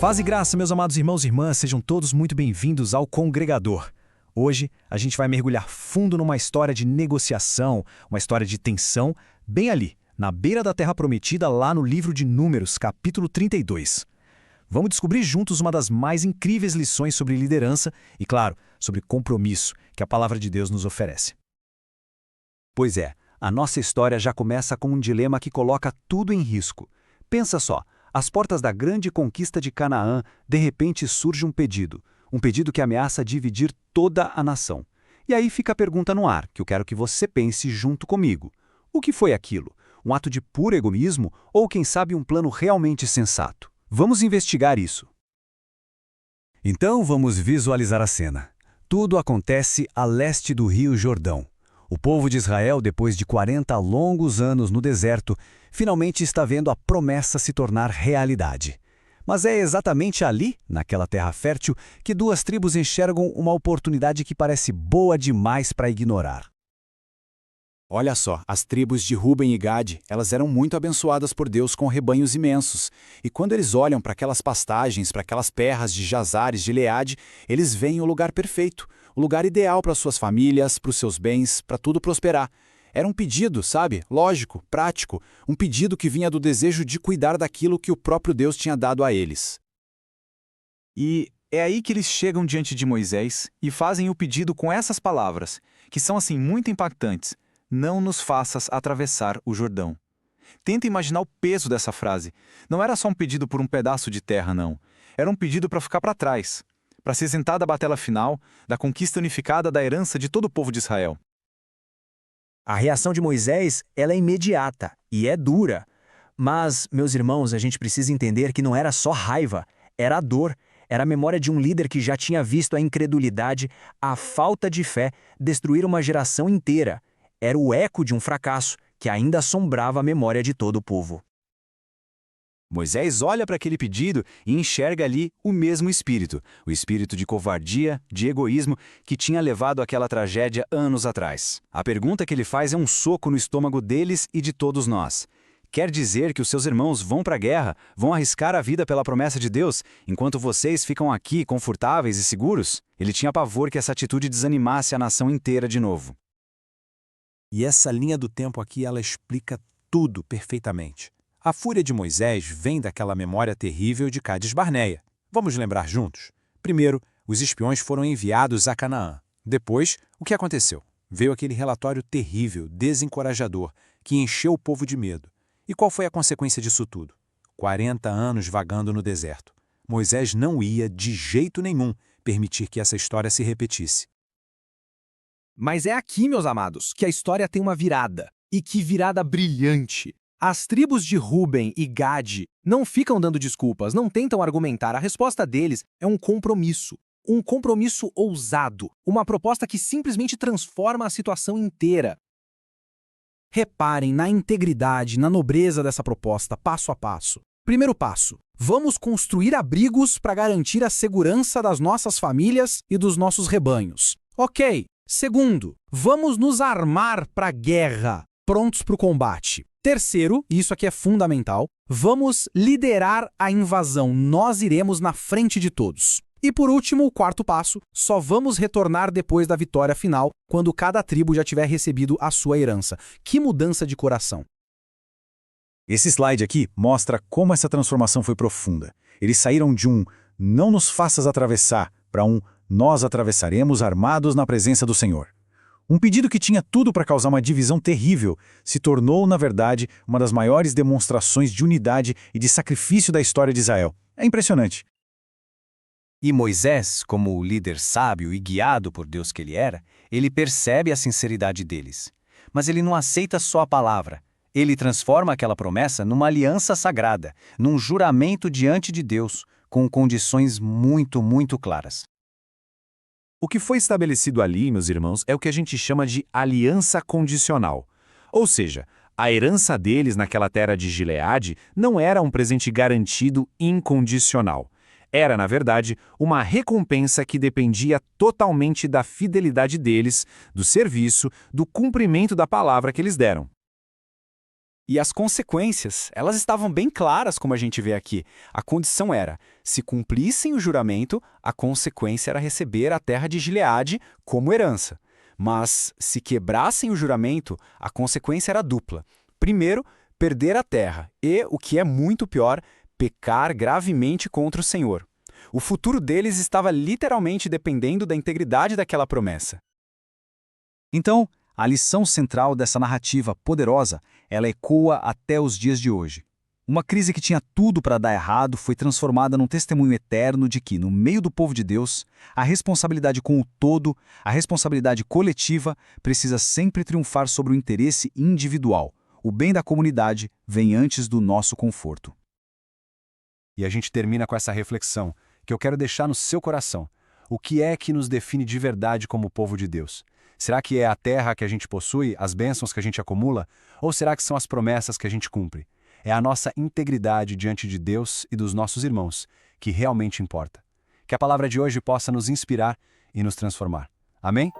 Paz e graça, meus amados irmãos e irmãs, sejam todos muito bem-vindos ao Congregador. Hoje, a gente vai mergulhar fundo numa história de negociação, uma história de tensão, bem ali, na beira da Terra Prometida, lá no livro de Números, capítulo 32. Vamos descobrir juntos uma das mais incríveis lições sobre liderança e, claro, sobre compromisso que a palavra de Deus nos oferece. Pois é, a nossa história já começa com um dilema que coloca tudo em risco. Pensa só. Às portas da grande conquista de Canaã, de repente surge um pedido que ameaça dividir toda a nação. E aí fica a pergunta no ar, que eu quero que você pense junto comigo. O que foi aquilo? Um ato de puro egoísmo ou, quem sabe, um plano realmente sensato? Vamos investigar isso. Então vamos visualizar a cena. Tudo acontece a leste do Rio Jordão. O povo de Israel, depois de 40 longos anos no deserto, finalmente está vendo a promessa se tornar realidade. Mas é exatamente ali, naquela terra fértil, que duas tribos enxergam uma oportunidade que parece boa demais para ignorar. Olha só, as tribos de Ruben e Gade, elas eram muito abençoadas por Deus com rebanhos imensos. E quando eles olham para aquelas pastagens, para aquelas terras de Jazares, de Gileade, eles veem o lugar perfeito, o lugar ideal para suas famílias, para os seus bens, para tudo prosperar. Era um pedido, sabe? Lógico, prático, um pedido que vinha do desejo de cuidar daquilo que o próprio Deus tinha dado a eles. E é aí que eles chegam diante de Moisés e fazem o pedido com essas palavras, que são assim muito impactantes. Não nos faças atravessar o Jordão. Tenta imaginar o peso dessa frase. Não era só um pedido por um pedaço de terra, não. Era um pedido para ficar para trás, para se isentar da batalha final, da conquista unificada da herança de todo o povo de Israel. A reação de Moisés, ela é imediata e é dura. Mas, meus irmãos, a gente precisa entender que não era só raiva, era a dor. Era a memória de um líder que já tinha visto a incredulidade, a falta de fé, destruir uma geração inteira. Era o eco de um fracasso que ainda assombrava a memória de todo o povo. Moisés olha para aquele pedido e enxerga ali o mesmo espírito, o espírito de covardia, de egoísmo, que tinha levado àquela tragédia anos atrás. A pergunta que ele faz é um soco no estômago deles e de todos nós. Quer dizer que os seus irmãos vão para a guerra, vão arriscar a vida pela promessa de Deus, enquanto vocês ficam aqui confortáveis e seguros? Ele tinha pavor que essa atitude desanimasse a nação inteira de novo. E essa linha do tempo aqui, ela explica tudo perfeitamente. A fúria de Moisés vem daquela memória terrível de Cades Barneia. Vamos lembrar juntos? Primeiro, os espiões foram enviados a Canaã. Depois, o que aconteceu? Veio aquele relatório terrível, desencorajador, que encheu o povo de medo. E qual foi a consequência disso tudo? 40 anos vagando no deserto. Moisés não ia, de jeito nenhum, permitir que essa história se repetisse. Mas é aqui, meus amados, que a história tem uma virada. E que virada brilhante! As tribos de Ruben e Gade não ficam dando desculpas, não tentam argumentar. A resposta deles é um compromisso. Um compromisso ousado. Uma proposta que simplesmente transforma a situação inteira. Reparem na integridade, na nobreza dessa proposta, passo a passo. Primeiro passo. Vamos construir abrigos para garantir a segurança das nossas famílias e dos nossos rebanhos. Ok. Segundo, vamos nos armar para a guerra, prontos para o combate. Terceiro, e isso aqui é fundamental, vamos liderar a invasão. Nós iremos na frente de todos. E por último, o quarto passo, só vamos retornar depois da vitória final, quando cada tribo já tiver recebido a sua herança. Que mudança de coração! Esse slide aqui mostra como essa transformação foi profunda. Eles saíram de um "não nos faças atravessar" para um "nós atravessaremos armados na presença do Senhor". Um pedido que tinha tudo para causar uma divisão terrível se tornou, na verdade, uma das maiores demonstrações de unidade e de sacrifício da história de Israel. É impressionante. E Moisés, como o líder sábio e guiado por Deus que ele era, ele percebe a sinceridade deles. Mas ele não aceita só a palavra. Ele transforma aquela promessa numa aliança sagrada, num juramento diante de Deus, com condições muito, muito claras. O que foi estabelecido ali, meus irmãos, é o que a gente chama de aliança condicional. Ou seja, a herança deles naquela terra de Gileade não era um presente garantido incondicional. Era, na verdade, uma recompensa que dependia totalmente da fidelidade deles, do serviço, do cumprimento da palavra que eles deram. E as consequências, elas estavam bem claras, como a gente vê aqui. A condição era, se cumprissem o juramento, a consequência era receber a terra de Gileade como herança. Mas, se quebrassem o juramento, a consequência era dupla. Primeiro, perder a terra e, o que é muito pior, pecar gravemente contra o Senhor. O futuro deles estava literalmente dependendo da integridade daquela promessa. Então, a lição central dessa narrativa poderosa, ela ecoa até os dias de hoje. Uma crise que tinha tudo para dar errado foi transformada num testemunho eterno de que, no meio do povo de Deus, a responsabilidade com o todo, a responsabilidade coletiva, precisa sempre triunfar sobre o interesse individual. O bem da comunidade vem antes do nosso conforto. E a gente termina com essa reflexão, que eu quero deixar no seu coração. O que é que nos define de verdade como povo de Deus? Será que é a terra que a gente possui, as bênçãos que a gente acumula? Ou será que são as promessas que a gente cumpre? É a nossa integridade diante de Deus e dos nossos irmãos que realmente importa. Que a palavra de hoje possa nos inspirar e nos transformar. Amém?